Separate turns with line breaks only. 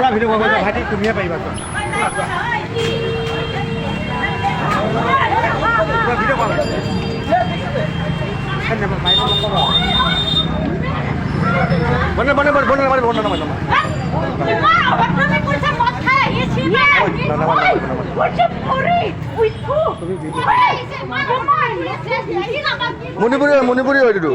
পুৰা ভিডিঅ' কৰিব ভাইটি তুমিয়ে পাৰিবা পুৰা ভিডিঅ' কৰা বনে বনে বনে বনে বনে বনে বনে মণিপুৰী মণিপুৰী হয় এইটো